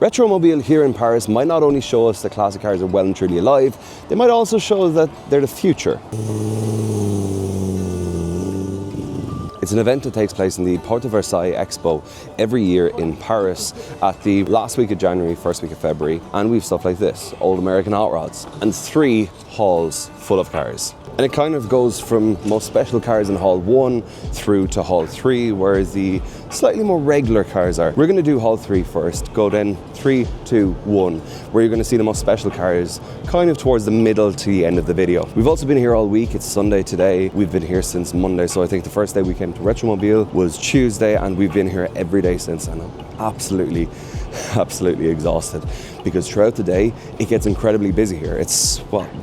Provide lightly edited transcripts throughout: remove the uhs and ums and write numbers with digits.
RetroMobile here in Paris might not only show us that classic cars are well and truly alive, they might also show us that they're the future. It's an event that takes place in the Porte de Versailles Expo every year in Paris at the last week of January, first week of February, and we've stuff like this, old American hot rods, and 3 halls full of cars. And it kind of goes from most special cars in Hall 1 through to Hall 3, whereas the slightly more regular cars are. We're going to do Hall 3 first, go then 3, 2, 1, where you're going to see the most special cars kind of towards the middle to the end of the video. We've also been here all week. It's Sunday today. We've been here since Monday, so I think the first day we came to RetroMobile was Tuesday, and we've been here every day since, and I'm absolutely exhausted because throughout the day it gets incredibly busy here. It's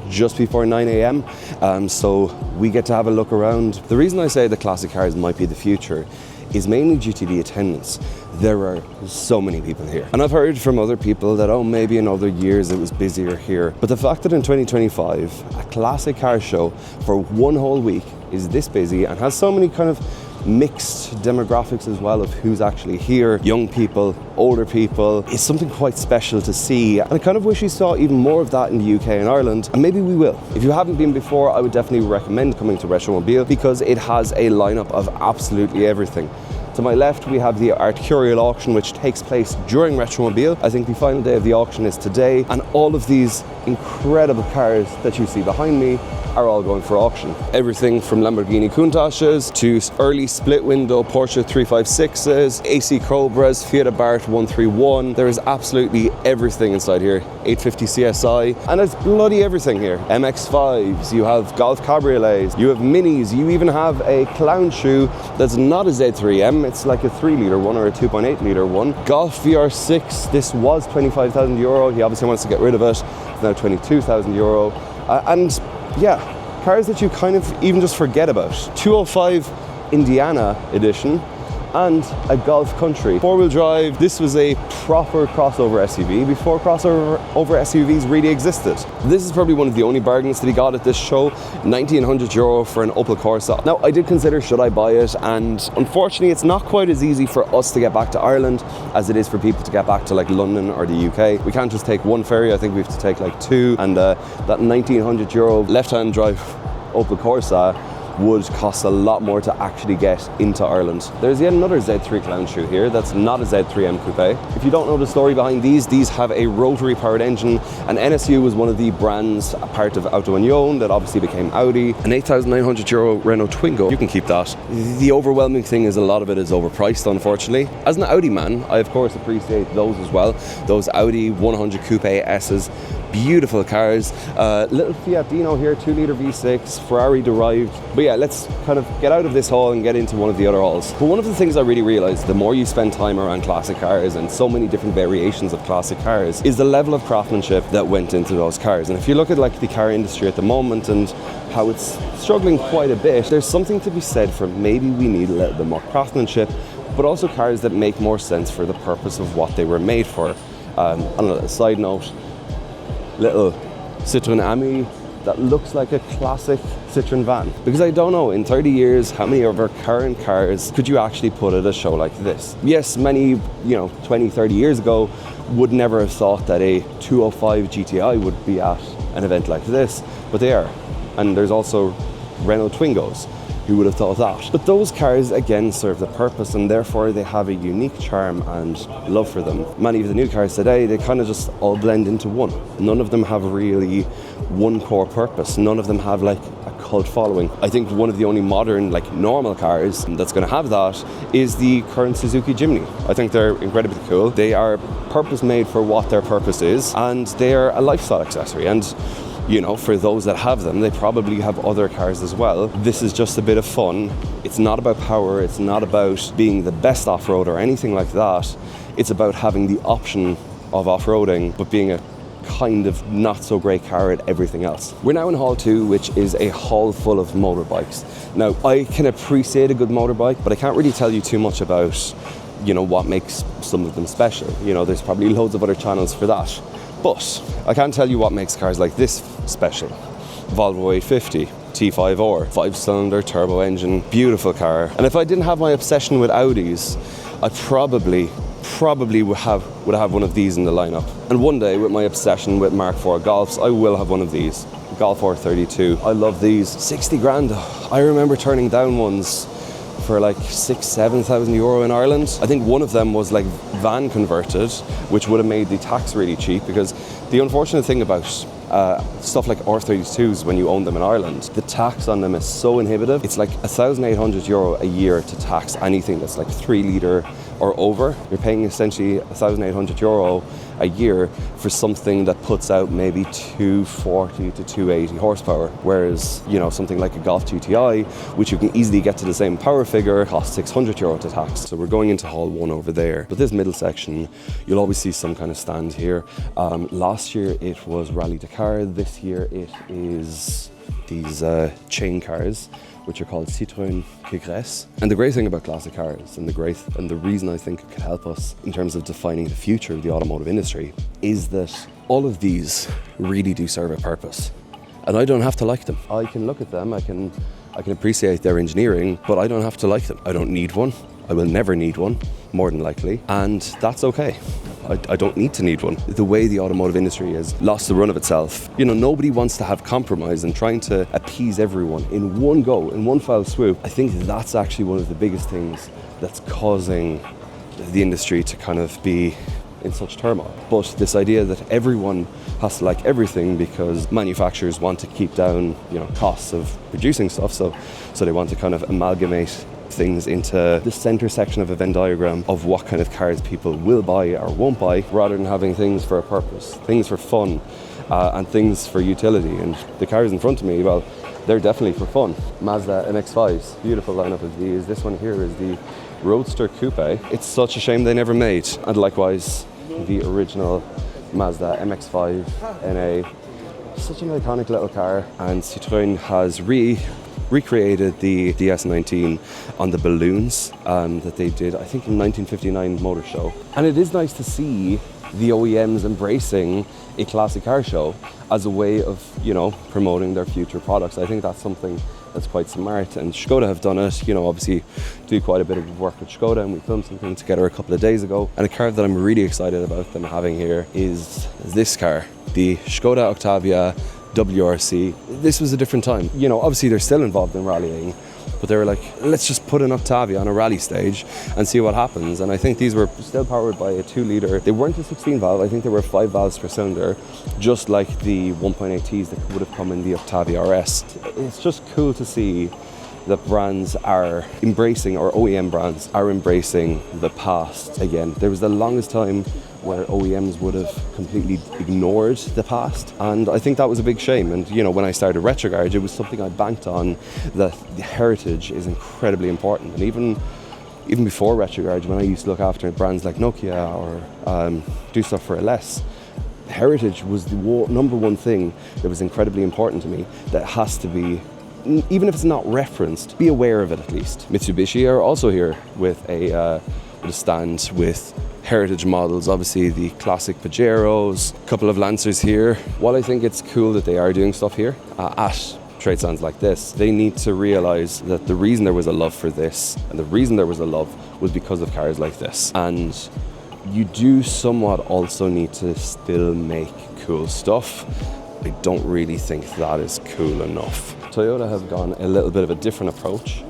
just before 9 a.m. So we get to have a look around. The reason I say the classic cars might be the future is mainly due to the attendance. There are so many people here. And I've heard from other people that, maybe in other years it was busier here. But the fact that in 2025, a classic car show for one whole week is this busy and has so many kind of mixed demographics as well of who's actually here, young people, older people, is something quite special to see. And I kind of wish we saw even more of that in the UK and Ireland, and maybe we will. If you haven't been before, I would definitely recommend coming to RetroMobile because it has a lineup of absolutely everything. To my left, we have the Art Curial auction, which takes place during RetroMobile. I think the final day of the auction is today, and all of these incredible cars that you see behind me are all going for auction. Everything from Lamborghini Countaches to early split window Porsche 356s, AC Cobras, Fiat Abarth 131. There is absolutely everything inside here. 850 CSI, and it's bloody everything here. MX-5s, you have Golf Cabriolets, you have Minis, you even have a clown shoe that's not a Z3M, it's like a 3-litre one or a 2.8-litre one. Golf VR6, this was €25,000. He obviously wants to get rid of it. It's now €22,000. And yeah, cars that you kind of even just forget about. 205 Indiana edition and a Golf Country. 4-wheel drive, this was a proper crossover SUV before crossover SUVs really existed. This is probably one of the only bargains that he got at this show, €1,900 for an Opel Corsa. Now, I did consider should I buy it, and unfortunately it's not quite as easy for us to get back to Ireland as it is for people to get back to like London or the UK. We can't just take one ferry, I think we have to take like 2, and that €1,900 left-hand drive Opel Corsa would cost a lot more to actually get into Ireland. There's yet another Z3 clown shoe here that's not a Z3M coupe. If you don't know the story behind these have a rotary powered engine, and NSU was one of the brands, a part of Auto Union that obviously became Audi. An €8,900 Renault Twingo, you can keep that. The overwhelming thing is a lot of it is overpriced, unfortunately. As an Audi man, I of course appreciate those as well. Those Audi 100 Coupe S's, beautiful cars. Little Fiat Dino here, 2-litre V6, Ferrari derived. But yeah, let's kind of get out of this hall and get into one of the other halls. But one of the things I really realised, the more you spend time around classic cars and so many different variations of classic cars, is the level of craftsmanship that went into those cars. And if you look at like the car industry at the moment and how it's struggling quite a bit, there's something to be said for maybe we need a little bit more craftsmanship, but also cars that make more sense for the purpose of what they were made for. On a side note, little Citroën Ami that looks like a classic Citroën van. Because I don't know, in 30 years, how many of our current cars could you actually put at a show like this? Yes, many, 20, 30 years ago would never have thought that a 205 GTI would be at an event like this, but they are. And there's also Renault Twingos. Who would have thought that? But those cars again serve the purpose, and therefore they have a unique charm and love for them. Many of the new cars today, they kind of just all blend into one. None of them have really one core purpose. None of them have like a cult following. I think one of the only modern normal cars that's going to have that is the current Suzuki Jimny. I think they're incredibly cool. They are purpose made for what their purpose is, and they're a lifestyle accessory. And for those that have them, they probably have other cars as well. This is just a bit of fun. It's not about power. It's not about being the best off-road or anything like that. It's about having the option of off-roading, but being a kind of not so great car at everything else. We're now in Hall 2, which is a hall full of motorbikes. Now, I can appreciate a good motorbike, but I can't really tell you too much about, what makes some of them special. There's probably loads of other channels for that. But I can't tell you what makes cars like this special. Volvo 850, T5R, 5-cylinder turbo engine, beautiful car. And if I didn't have my obsession with Audis, I probably would have one of these in the lineup. And one day, with my obsession with Mark IV Golfs, I will have one of these. Golf R32. I love these. 60 grand. I remember turning down ones for like 6,000-7,000 euro in Ireland. I think one of them was like van converted, which would have made the tax really cheap, because the unfortunate thing about stuff like R32s when you own them in Ireland, the tax on them is so inhibitive. It's like 1,800 euro a year to tax anything that's like 3 litre or over. You're paying essentially 1,800 euro a year for something that puts out maybe 240 to 280 horsepower, whereas, you know, something like a Golf GTI, which you can easily get to the same power figure, costs 600 euro to tax. So we're going into hall 1 over there. But this middle section, you'll always see some kind of stand here. Last year it was Rally Dakar. This year it is these chain cars, which are called Citroën Tigresse. And the great thing about classic cars, and the reason I think it could help us in terms of defining the future of the automotive industry, is that all of these really do serve a purpose. And I don't have to like them. I can look at them, I can appreciate their engineering, but I don't have to like them. I don't need one. I will never need one, more than likely, and that's okay. I don't need to need one. The way the automotive industry has lost the run of itself, you know, nobody wants to have compromise and trying to appease everyone in one go, in one foul swoop. I think that's actually one of the biggest things that's causing the industry to kind of be in such turmoil. But this idea that everyone has to like everything because manufacturers want to keep down, you know, costs of producing stuff, so they want to kind of amalgamate things into the center section of a Venn diagram of what kind of cars people will buy or won't buy, rather than having things for a purpose, things for fun, and things for utility. And the cars in front of me, well, they're definitely for fun. Mazda MX-5s, beautiful lineup of these. This one here is the Roadster Coupe. It's such a shame they never made. And likewise, the original Mazda MX-5 NA. Such an iconic little car, and Citroën has recreated the DS19 on the balloons that they did, I think, in 1959 Motor Show. And it is nice to see the OEMs embracing a classic car show as a way of, you know, promoting their future products. I think that's something that's quite smart, and Skoda have done it. You know, obviously do quite a bit of work with Skoda, and we filmed something together a couple of days ago. And a car that I'm really excited about them having here is this car, the Skoda Octavia WRC. This was a different time. You know, obviously they're still involved in rallying, but they were like, let's just put an Octavia on a rally stage and see what happens. And I think these were still powered by a 2 litre. They weren't a 16 valve, I think they were 5 valves per cylinder, just like the 1.8Ts that would have come in the Octavia RS. It's just cool to see that brands are embracing, or OEM brands are embracing the past again. There was the longest time where OEMs would have completely ignored the past, and I think that was a big shame. And you know, when I started RetroGarage, it was something I banked on, that the heritage is incredibly important. And even before RetroGarage, when I used to look after brands like Nokia or do stuff for LS, heritage was the number one thing that was incredibly important to me, that has to be, even if it's not referenced, be aware of it at least. Mitsubishi are also here with a stand with heritage models, obviously the classic Pajeros, a couple of Lancers here. While I think it's cool that they are doing stuff here at trade stands like this, they need to realise that the reason there was a love for this, and the reason there was a love, was because of cars like this. And you do somewhat also need to still make cool stuff. I don't really think that is cool enough. Toyota have gone a little bit of a different approach.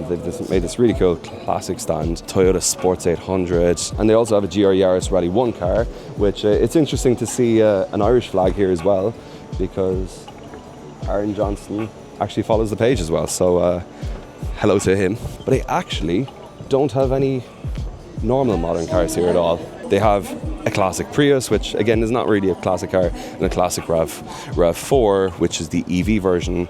They've just made this really cool classic stand, Toyota Sports 800, and they also have a GR Yaris Rally 1 car, which it's interesting to see an Irish flag here as well, because Aaron Johnston actually follows the page as well, so hello to him. But they actually don't have any normal modern cars here at all. They have a classic Prius, which again is not really a classic car, and a classic RAV4, which is the EV version,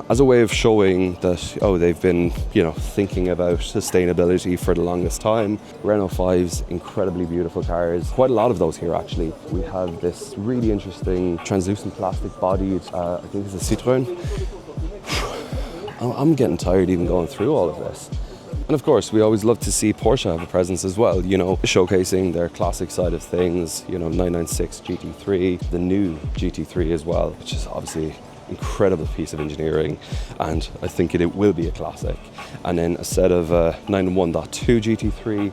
as a way of showing that, oh, they've been, you know, thinking about sustainability for the longest time. Renault 5s, incredibly beautiful cars. Quite a lot of those here actually. We have this really interesting translucent plastic bodied, I think it's a Citroën. I'm getting tired even going through all of this. And of course, we always love to see Porsche have a presence as well, you know, showcasing their classic side of things, you know, 996 GT3, the new GT3 as well, which is obviously an incredible piece of engineering, and I think it will be a classic. And then a set of 911.2 GT3,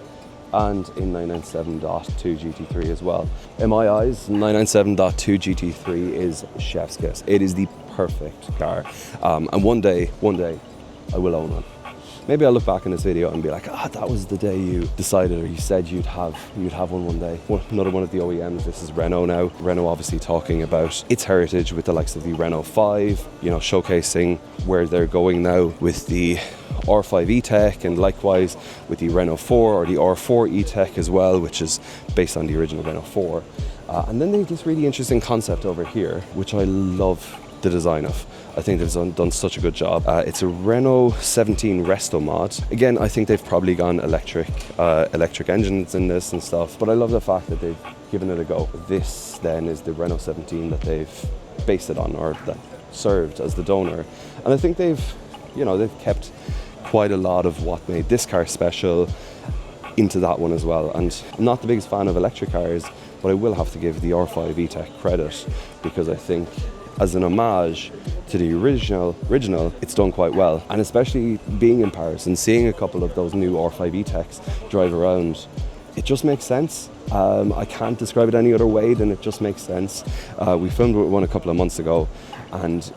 and in 997.2 GT3 as well. In my eyes, 997.2 GT3 is chef's kiss. It is the perfect car, and one day I will own one. Maybe I'll look back in this video and be like, that was the day you decided, or you said you'd have one day. Another one of the OEMs, this is Renault now. Renault obviously talking about its heritage with the likes of the Renault 5, you know, showcasing where they're going now with the R5 E-Tech, and likewise with the Renault 4 or the R4 E-Tech as well, which is based on the original Renault 4. And then they have this really interesting concept over here, which I love the design of. I think they've done such a good job. It's a Renault 17 Resto mod. Again, I think they've probably gone electric engines in this and stuff, but I love the fact that they've given it a go. This then is the Renault 17 that they've based it on, or that served as the donor. And I think they've kept quite a lot of what made this car special into that one as well. And I'm not the biggest fan of electric cars, but I will have to give the R5 E-Tech credit, because I think as an homage to the original, it's done quite well. And especially being in Paris and seeing a couple of those new R5 E-Techs drive around, it just makes sense. I can't describe it any other way than it just makes sense. We filmed one a couple of months ago, and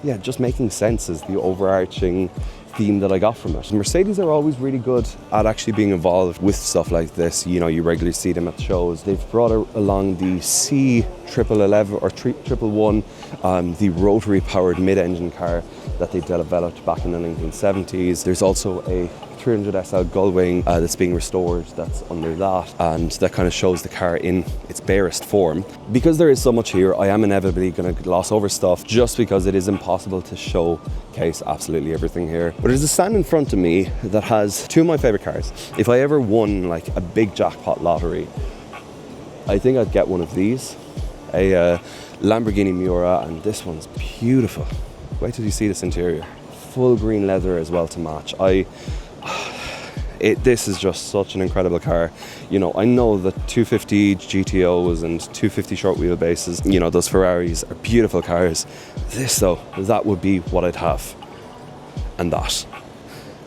yeah, just making sense is the overarching theme that I got from it. Mercedes are always really good at actually being involved with stuff like this. You know, you regularly see them at shows. They've brought along the C1111 or 111, the rotary powered mid-engine car that they developed back in the 1970s. There's also a 300 SL Gullwing that's being restored, that's under that, and that kind of shows the car in its barest form. Because there is so much here, I am inevitably going to gloss over stuff, just because it is impossible to showcase absolutely everything here. But there's a stand in front of me that has two of my favorite cars. If I ever won like a big jackpot lottery, I think I'd get one of these, a Lamborghini Miura, and this one's beautiful. Wait till you see this interior. Full green leather as well to match. This is just such an incredible car. You know, I know that 250 GTOs and 250 short wheelbases, you know, those Ferraris are beautiful cars. This though, that would be what I'd have. And that.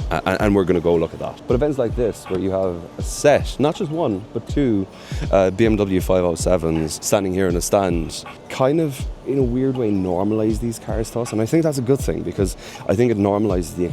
And we're going to go look at that. But events like this, where you have a set, not just one, but two BMW 507s standing here in a stand, kind of, in a weird way, normalise these cars to us. And I think that's a good thing, because I think it normalises the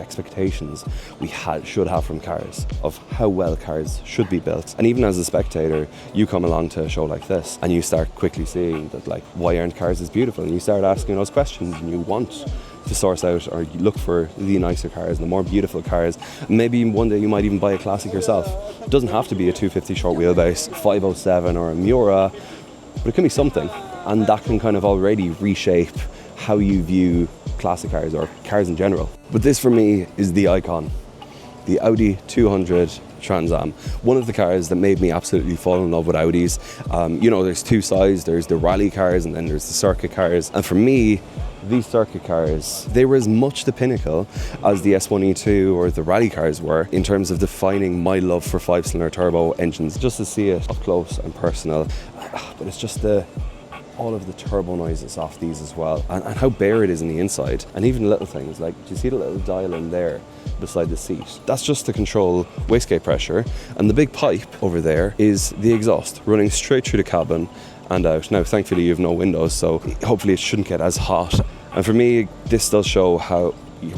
expectations we should have from cars, of how well cars should be built. And even as a spectator, you come along to a show like this, and you start quickly seeing that, like, why aren't cars as beautiful? And you start asking those questions, and you want to source out, or you look for the nicer cars, the more beautiful cars. Maybe one day you might even buy a classic yourself. It doesn't have to be a 250 short wheelbase 507 or a Miura, but it can be something, and that can kind of already reshape how you view classic cars or cars in general. But this for me is the icon, the Audi 200 Trans Am. One of the cars that made me absolutely fall in love with Audis. You know, there's two sides, there's the rally cars and then there's the circuit cars. And for me, these circuit cars, they were as much the pinnacle as the S1E2 or the rally cars were in terms of defining my love for 5-cylinder turbo engines. Just to see it up close and personal, but it's just all of the turbo noises off these as well, and how bare it is in the inside. And even little things like, do you see the little dial in there beside the seat? That's just to control wastegate pressure, and the big pipe over there is the exhaust running straight through the cabin and out. Now thankfully you have no windows, so hopefully it shouldn't get as hot. And for me, this does show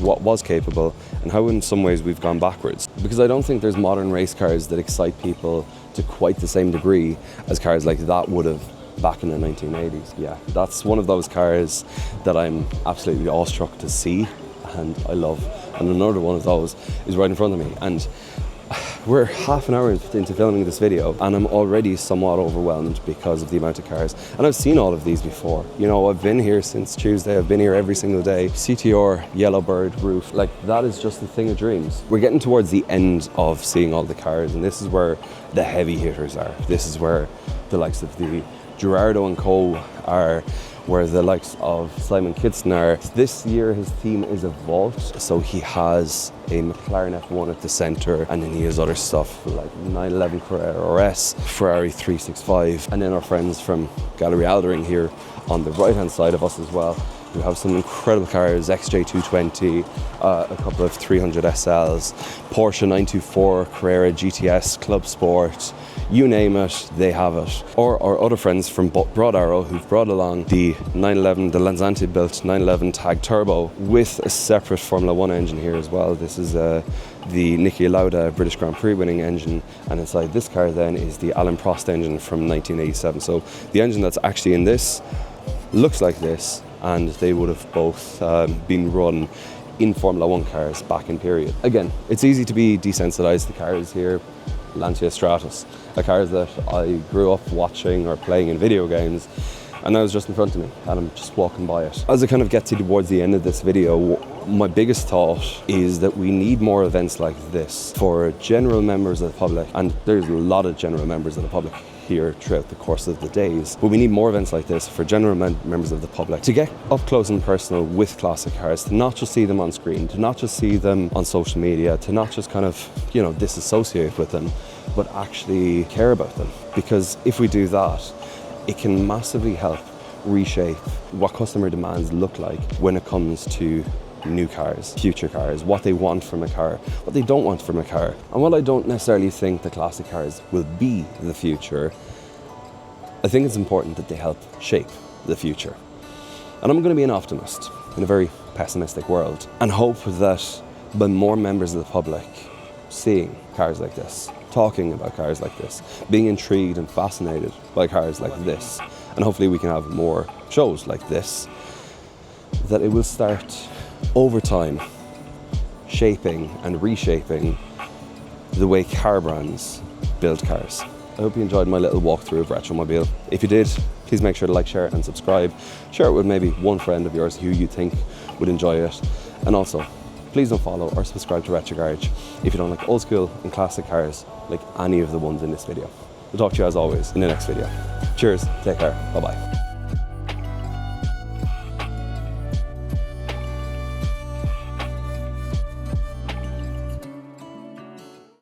what was capable and how in some ways we've gone backwards, because I don't think there's modern race cars that excite people to quite the same degree as cars like that would have back in the 1980s. Yeah, that's one of those cars that I'm absolutely awestruck to see, and I love. And another one of those is right in front of me, and we're half an hour into filming this video and I'm already somewhat overwhelmed because of the amount of cars. And I've seen all of these before. You know, I've been here since Tuesday, I've been here every single day. CTR, Yellowbird, roof, like that is just the thing of dreams. We're getting towards the end of seeing all the cars, and this is where the heavy hitters are. This is where the likes of the Gerardo and Co are, where the likes of Simon Kitson are. This year his theme is a Vault, so he has a McLaren F1 at the centre, and then he has other stuff like 911 Carrera RS, Ferrari 365, and then our friends from Gallery Aldering here on the right hand side of us as well. We have some incredible cars, XJ220, a couple of 300 SLs, Porsche 924, Carrera GTS, Club Sport, you name it, they have it. Or our other friends from Broad Arrow who've brought along the 911, the Lanzante built 911 Tag Turbo with a separate Formula 1 engine here as well. This is the Niki Lauda British Grand Prix winning engine, and inside this car then is the Alan Prost engine from 1987. So the engine that's actually in this looks like this, and they would have both been run in Formula 1 cars back in period. Again, it's easy to be desensitized to cars here. Lancia Stratus, a car that I grew up watching or playing in video games, and now it's just in front of me and I'm just walking by it. As I kind of get towards the end of this video, my biggest thought is that we need more events like this for general members of the public, and there's a lot of general members of the public here throughout the course of the days, but we need more events like this for general members of the public to get up close and personal with classic cars, to not just see them on screen, to not just see them on social media, to not just kind of, you know, disassociate with them, but actually care about them. Because if we do that, it can massively help reshape what customer demands look like when it comes to new cars, future cars, what they want from a car, what they don't want from a car. And while I don't necessarily think the classic cars will be the future, I think it's important that they help shape the future. And I'm going to be an optimist in a very pessimistic world, and hope that by more members of the public seeing cars like this, talking about cars like this, being intrigued and fascinated by cars like this, and hopefully we can have more shows like this, that it will start over time shaping and reshaping the way car brands build cars. I hope you enjoyed my little walkthrough of RetroMobile. If you did, please make sure to like, share and subscribe. Share it with maybe one friend of yours who you think would enjoy it. And also, please don't follow or subscribe to Retro Garage if you don't like old school and classic cars like any of the ones in this video. We'll talk to you as always in the next video. Cheers, take care, bye bye.